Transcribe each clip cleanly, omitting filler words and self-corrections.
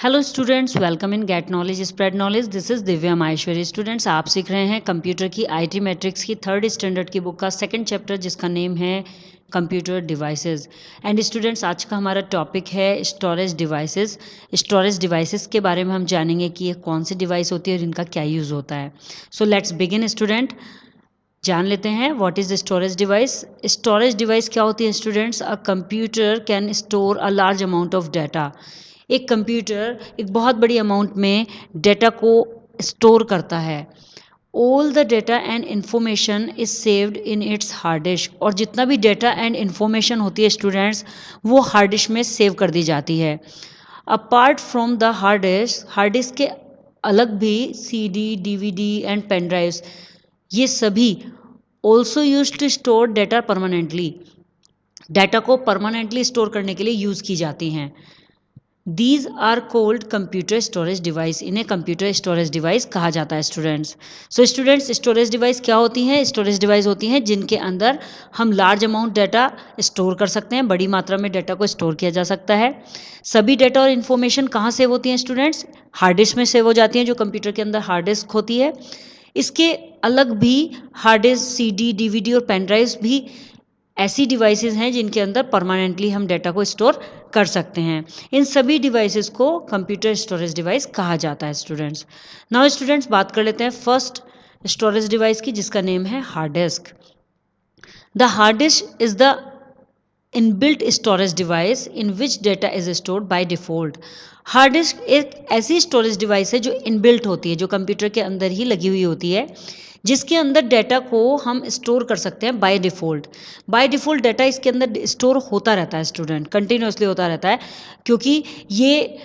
Hello students, welcome in get knowledge spread knowledge. This is Divya Maheshwari. Students, आप सीख रहे हैं कंप्यूटर की आईटी मैट्रिक्स की थर्ड स्टैंडर्ड की बुक का सेकंड चैप्टर, जिसका नेम है कंप्यूटर डिवाइसेस। एंड स्टूडेंट्स, आज का हमारा टॉपिक है स्टोरेज डिवाइसेस। स्टोरेज डिवाइसेस के बारे में हम जानेंगे कि ये कौन सी डिवाइस होती है और इनका क्या यूज़ होता है। So let's begin student. जान लेते हैं what is storage device. Storage device क्या होती है students? A computer can store a large amount of data. एक कंप्यूटर एक बहुत बड़ी अमाउंट में डेटा को स्टोर करता है। All the data and information is saved in its hard disk. और जितना भी डेटा एंड इंफॉर्मेशन होती है स्टूडेंट्स, वो हार्ड डिस्क में सेव कर दी जाती है। Apart from the hard disk के अलग भी CD, DVD and pen drives, ये सभी also use to store data permanently. Data को परमानेंटली स्टोर करने के लिए यूज़ की जाती हैं। These are cold computer storage device. इन्हें कंप्यूटर स्टोरेज डिवाइस कहा जाता है students. So students, storage device क्या होती हैं? स्टोरेज डिवाइस होती हैं जिनके अंदर हम लार्ज अमाउंट डाटा स्टोर कर सकते हैं। बड़ी मात्रा में डाटा को स्टोर किया जा सकता है। सभी डाटा और इन्फॉर्मेशन कहाँ सेव होती हैं स्टूडेंट्स? हार्ड डिस्क में सेव हो जाती हैं, जो कंप्यूटर के अंदर हार्ड डिस्क होती है। इसके अलग भी हार्ड डिस्क, सीडी, डीवीडी और पेन ड्राइव्स भी ऐसी डिवाइसेस हैं जिनके अंदर परमानेंटली हम डाटा को स्टोर कर सकते हैं। इन सभी डिवाइसेस को कंप्यूटर स्टोरेज डिवाइस कहा जाता है स्टूडेंट्स। नाउ स्टूडेंट्स, बात कर लेते हैं फर्स्ट स्टोरेज डिवाइस की, जिसका नेम है hard disk. The hard disk is the inbuilt storage device in which data is stored by default. Hard disk एक ऐसी स्टोरेज डिवाइस है जो इनबिल्ट होती है, जो कंप्यूटर के अंदर ही लगी हुई होती है, जिसके अंदर डाटा को हम स्टोर कर सकते हैं by default. By default data इसके अंदर स्टोर होता रहता है स्टूडेंट, कंटिन्यूसली होता रहता है, क्योंकि ये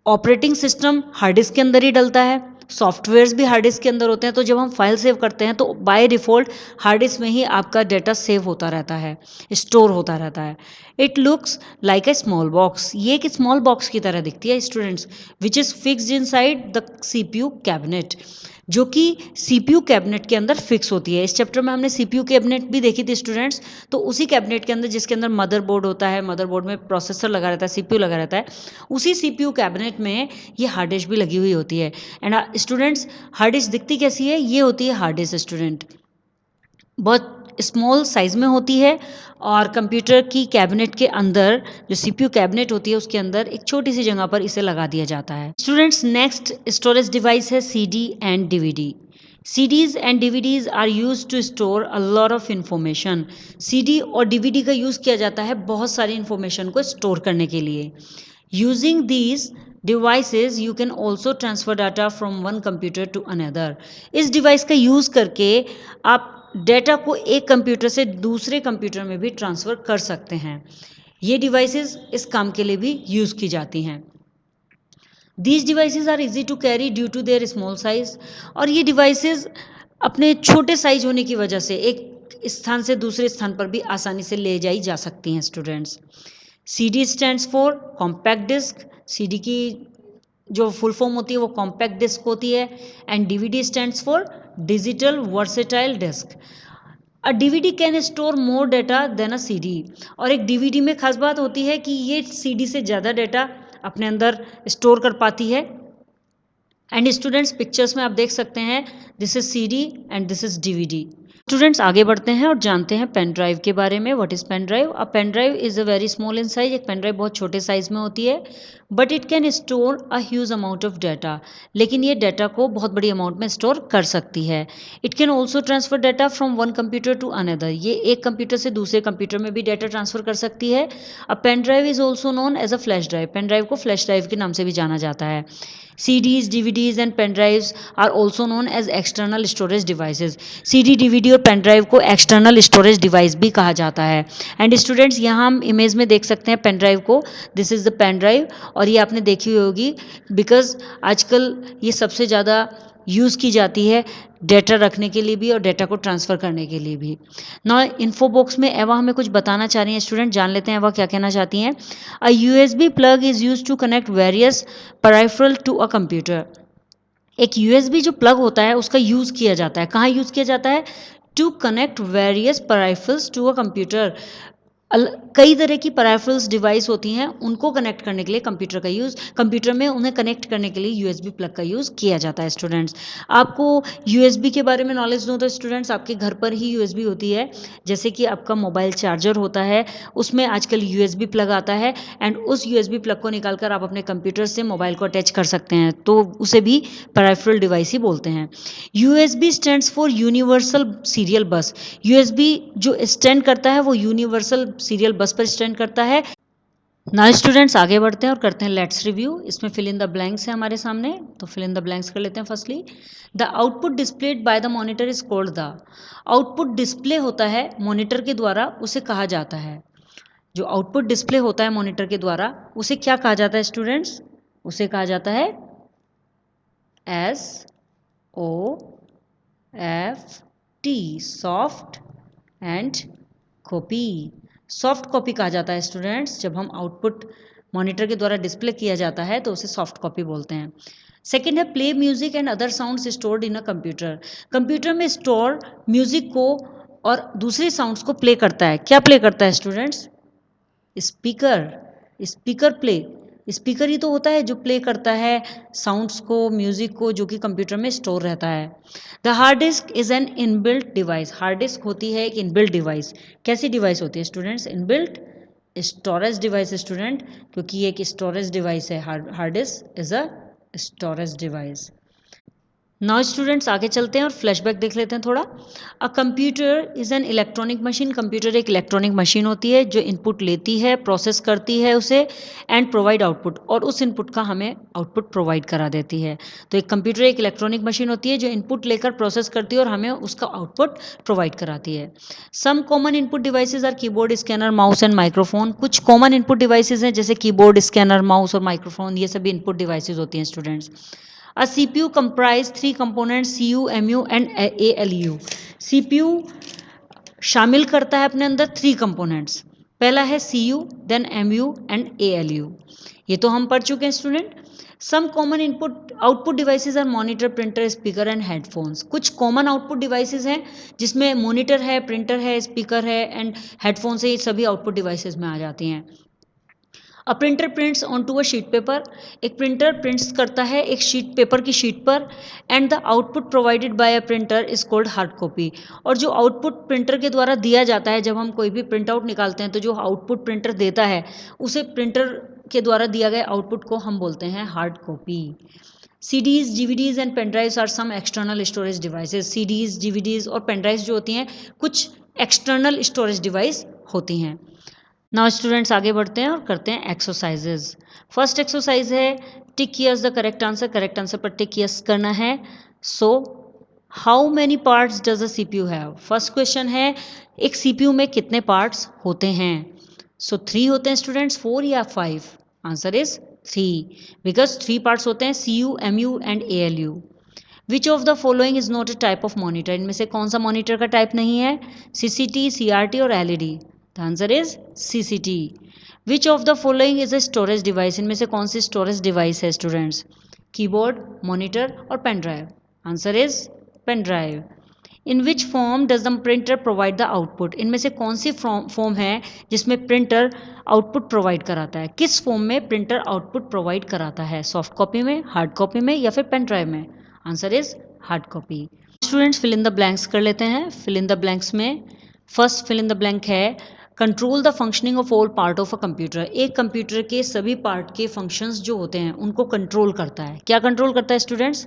ऑपरेटिंग सिस्टम हार्ड डिस्क के अंदर ही डलता है। सॉफ्टवेयर्स भी हार्ड डिस्क के अंदर होते हैं। तो जब हम फाइल सेव करते हैं तो बाय डिफ़ॉल्ट हार्ड डिस्क में ही आपका डाटा सेव होता रहता है, स्टोर होता रहता है। It looks like a small box. ये एक स्मॉल बॉक्स की तरह दिखती है students, which is fixed inside the CPU cabinet, जो कि सीपीयू कैबिनेट के अंदर फिक्स होती है। इस चैप्टर में हमने सीपीयू कैबिनेट भी देखी थी स्टूडेंट्स। तो उसी कैबिनेट के अंदर, जिसके अंदर मदरबोर्ड होता है, मदरबोर्ड में प्रोसेसर लगा रहता है, सीपीयू लगा रहता है, उसी सीपीयू कैबिनेट में ये हार्ड डिस्क भी लगी हुई होती है। एंड स्टूडेंट्स, हार्ड डिस्क दिखती कैसी है? ये होती है हार्ड डिस्क स्टूडेंट, बहुत स्मॉल साइज में होती है। और कंप्यूटर की कैबिनेट के अंदर, जो सीपीयू कैबिनेट होती है, उसके अंदर एक छोटी सी जगह पर इसे लगा दिया जाता है। स्टूडेंट्स, नेक्स्ट स्टोरेज डिवाइस है CD and DVD. CDs and DVDs are use to store a lot of information. CD और DVD का यूज़ किया जाता है बहुत सारी इंफॉर्मेशन को स्टोर करने के लिए। Using these devices you can also transfer data from one computer to another. इस डिवाइस का यूज़ करके आप डेटा को एक कंप्यूटर से दूसरे कंप्यूटर में भी ट्रांसफ़र कर सकते हैं। ये डिवाइसेस इस काम के लिए भी यूज़ की जाती हैं। These devices are easy to carry due to their small size. और ये डिवाइसेस अपने छोटे साइज होने की वजह से एक स्थान से दूसरे स्थान पर भी आसानी से ले जाई जा सकती हैं students. CD stands for compact disk. CD की जो फुल फॉर्म होती है वो कॉम्पैक्ट डिस्क होती है। And DVD stands for digital versatile disk. A DVD can store more data than a CD। और एक DVD में खास बात होती है कि ये CD से ज़्यादा डाटा अपने अंदर स्टोर कर पाती है। एंड स्टूडेंट्स, पिक्चर्स में आप देख सकते हैं, this is CD and this is DVD। Students, आगे बढ़ते हैं और जानते हैं पेन ड्राइव के बारे में। What is pen drive? A pen drive is a very small in size. एक पेन ड्राइव बहुत छोटे साइज में होती है, but it can store a huge amount of data. लेकिन ये डाटा को बहुत बड़ी अमाउंट में स्टोर कर सकती है। It can also transfer data from one computer to another. ये एक कंप्यूटर से दूसरे कंप्यूटर में भी डाटा ट्रांसफर कर सकती है। A pen drive is also known as a flash drive. Pen drive को फ्लैश ड्राइव के नाम से भी जाना जाता है। CDs, DVDs and pen drives are also known as external storage devices. CD, DVD और पेन ड्राइव को एक्सटर्नल स्टोरेज डिवाइस भी कहा जाता है। एंड स्टूडेंट्स, यहाँ हम इमेज में देख सकते हैं पेन ड्राइव को। This is the pen drive, और ये आपने देखी हुई होगी, बिकॉज आजकल ये सबसे ज़्यादा यूज़ की जाती है डेटा रखने के लिए भी और डेटा को ट्रांसफ़र करने के लिए भी। ना इन्फो बॉक्स में एवा हमें कुछ बताना चाह रही हैं स्टूडेंट, जान लेते हैं एवा क्या कहना चाहती हैं। A USB plug is use to connect various peripheral to a computer. एक USB जो प्लग होता है उसका यूज़ किया जाता है, कहाँ यूज़ किया जाता है? To connect various peripherals to a computer. कई तरह की पेरिफेरल्स डिवाइस होती हैं, उनको कनेक्ट करने के लिए कंप्यूटर में उन्हें कनेक्ट करने के लिए यूएसबी प्लग का यूज़ किया जाता है स्टूडेंट्स। आपको यूएसबी के बारे में नॉलेज दो तो स्टूडेंट्स, आपके घर पर ही यूएसबी होती है, जैसे कि आपका मोबाइल चार्जर होता है, उसमें आजकल यूएसबी प्लग आता है एंड उस यूएसबी प्लग को निकालकर आप अपने कंप्यूटर से मोबाइल को अटैच कर सकते हैं, तो उसे भी पेरिफेरल डिवाइस ही बोलते हैं। USB stands for universal serial बस। यूएसबी जो स्टैंड करता है वो यूनिवर्सल सीरियल बस पर स्टैंड करता है। नाउ स्टूडेंट्स आगे बढ़ते हैं और करते हैं लेट्स रिव्यू। इसमें फिल इन द ब्लैंक्स है हमारे सामने, तो फिल इन द ब्लैंक्स कर लेते हैं। Firstly, the output displayed by the monitor is called the. Output display होता है मॉनिटर के द्वारा, उसे कहा जाता है, जो आउटपुट डिस्प्ले होता है मॉनिटर के द्वारा उसे क्या कहा जाता है स्टूडेंट्स? उसे कहा जाता है S O F T, soft and copy. Soft copy कहा जाता है स्टूडेंट्स, जब हम आउटपुट मॉनिटर के द्वारा डिस्प्ले किया जाता है तो उसे सॉफ्ट कॉपी बोलते हैं। सेकेंड है play music and other sounds stored in a computer. Computer में स्टोर म्यूजिक को और दूसरे साउंड्स को प्ले करता है। क्या प्ले करता है students? Speaker. Speaker play, speaker ही तो होता है जो प्ले करता है साउंड्स को, म्यूजिक को, जो कि कंप्यूटर में स्टोर रहता है। The hard disk is an inbuilt device. Hard disk होती है एक इनबिल्ट डिवाइस। कैसी डिवाइस होती है students? Inbuilt storage device student, क्योंकि ये एक स्टोरेज डिवाइस है। Hard disk is a storage device. Now students आगे चलते हैं और फ्लैशबैक देख लेते हैं थोड़ा। A computer is an electronic machine. Computer एक इलेक्ट्रॉनिक मशीन होती है जो इनपुट लेती है, प्रोसेस करती है उसे एंड प्रोवाइड आउटपुट, और उस इनपुट का हमें आउटपुट प्रोवाइड करा देती है। तो एक कंप्यूटर एक इलेक्ट्रॉनिक मशीन होती है जो इनपुट लेकर प्रोसेस करती है और हमें उसका आउटपुट प्रोवाइड कराती है। Some common input devices are keyboard, scanner, mouse and microphone. कुछ कॉमन इनपुट डिवाइसेज हैं जैसे कीबोर्ड, स्कैनर, माउस और माइक्रोफोन, ये सभी इनपुट डिवाइसेज होती हैं students. A CPU comprise three components CU, MU and ALU. CPU शामिल करता है अपने अंदर थ्री कंपोनेंट्स। पहला है CU, then MU and ALU। ये तो हम पढ़ चुके हैं student. Some common input output devices are monitor, printer, speaker and headphones. कुछ कॉमन आउटपुट डिवाइसेस हैं जिसमें मॉनिटर है, प्रिंटर है, स्पीकर है एंड हेडफोन्स है, ये सभी आउटपुट डिवाइसेस में आ जाती हैं। A printer prints on to a sheet paper. एक प्रिंटर प्रिंट्स करता है एक शीट पेपर की शीट पर and the output provided by a printer is called hard copy. और जो आउटपुट प्रिंटर के द्वारा दिया जाता है, जब हम कोई भी प्रिंट आउट निकालते हैं तो जो आउटपुट प्रिंटर देता है उसे प्रिंटर के द्वारा दिया गया आउटपुट को हम बोलते हैं hard copy. CDs, DVDs and pen drives are some external storage devices. CDs, DVDs और पेनड्राइव्स जो होती हैं कुछ एक्सटर्नल स्टोरेज डिवाइस होती हैं। नाउ स्टूडेंट्स आगे बढ़ते हैं और करते हैं एक्सरसाइजेज। फर्स्ट एक्सरसाइज है tick yes the correct answer. Correct answer पर टिक यस करना है। So how many parts does a CPU have? First question है एक CPU में कितने पार्ट्स होते हैं? सो 3 होते हैं स्टूडेंट्स, 4 या 5? आंसर इज 3, बिकॉज 3 पार्ट्स होते हैं CU, MU and ALU। Which of the following is not a type of monitor? इनमें से कौन सा मॉनिटर का टाइप नहीं है? CCT, CRT और LED। The answer is CCT। Which of the following is a storage device? इनमें से कौन सी स्टोरेज डिवाइस है स्टूडेंट्स? कीबोर्ड, मॉनिटर और pen drive. Answer is pen drive. In which form does the printer provide the output? इनमें से कौन सी form है जिसमें प्रिंटर आउटपुट प्रोवाइड कराता है? किस फॉर्म में प्रिंटर आउटपुट प्रोवाइड कराता है? सॉफ्ट कॉपी में, हार्ड कॉपी में या फिर पेन ड्राइव में? Answer is hard copy. Students fill in the blanks कर लेते हैं। फिल इन द ब्लैंक्स में first fill in the blank है control the functioning of all part of a computer. एक कंप्यूटर के सभी पार्ट के फंक्शंस जो होते हैं उनको कंट्रोल करता है। क्या कंट्रोल करता है students?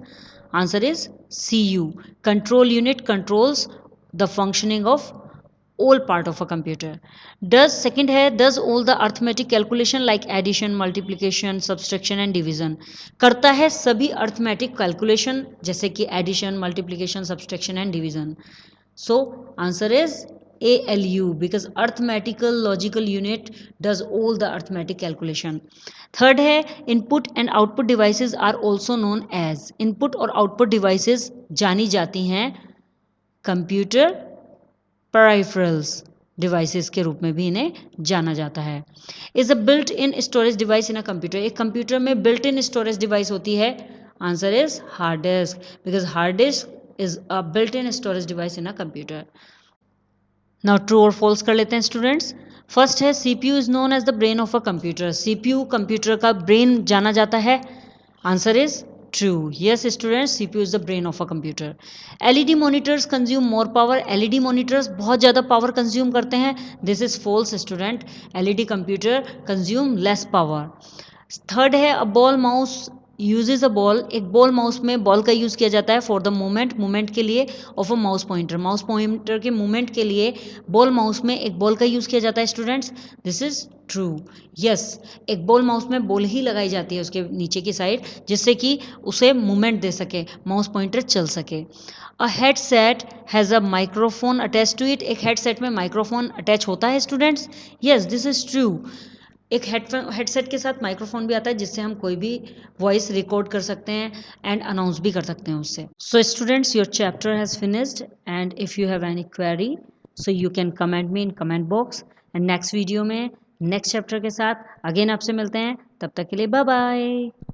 Answer is CU। Control unit controls the functioning of all part of a computer. Does second है does all the arithmetic calculation like addition, multiplication, subtraction and division। करता है सभी arithmetic calculation जैसे कि addition, multiplication, subtraction and division। So answer is ALU because arithmetical logical unit does all the arithmetic calculation। Third है input and output devices are also known as। input और output devices जानी जाती हैं computer peripherals devices के रूप में भी इन्हें जाना जाता है। Is a built in storage device in a computer. एक कंप्यूटर में बिल्ट इन स्टोरेज डिवाइस होती है। Answer is hard disk because hard disk is a built in storage device in a computer. Now true और false कर लेते हैं students. First है CPU is known as the brain of a computer. CPU computer का brain जाना जाता है। Answer is true. Yes students, CPU is the brain of a computer. LED monitors consume more power. LED monitors बहुत ज़्यादा power consume करते हैं। This is false student. LED computer consume less power. Third है a ball mouse uses a ball. एक ball mouse में ball का use किया जाता है फॉर द मूवमेंट के लिए ऑफ अ माउस पॉइंटर के मूवमेंट के लिए बॉल माउस में एक बॉल का यूज़ किया जाता है students. This is true. Yes, एक बॉल माउस में बॉल ही लगाई जाती है उसके नीचे की साइड, जिससे कि उसे मूवमेंट दे सके, माउस पॉइंटर चल सके। A headset has a microphone attach to it. एक हेडसेट में माइक्रोफोन अटैच होता है students. Yes, this is true. एक हेडसेट के साथ माइक्रोफोन भी आता है, जिससे हम कोई भी वॉइस रिकॉर्ड कर सकते हैं एंड अनाउंस भी कर सकते हैं उससे। So students, your chapter has finished and if you have any query so you can comment me in comment box. And next video में नेक्स्ट चैप्टर के साथ अगेन आपसे मिलते हैं। तब तक के लिए बाय बाय।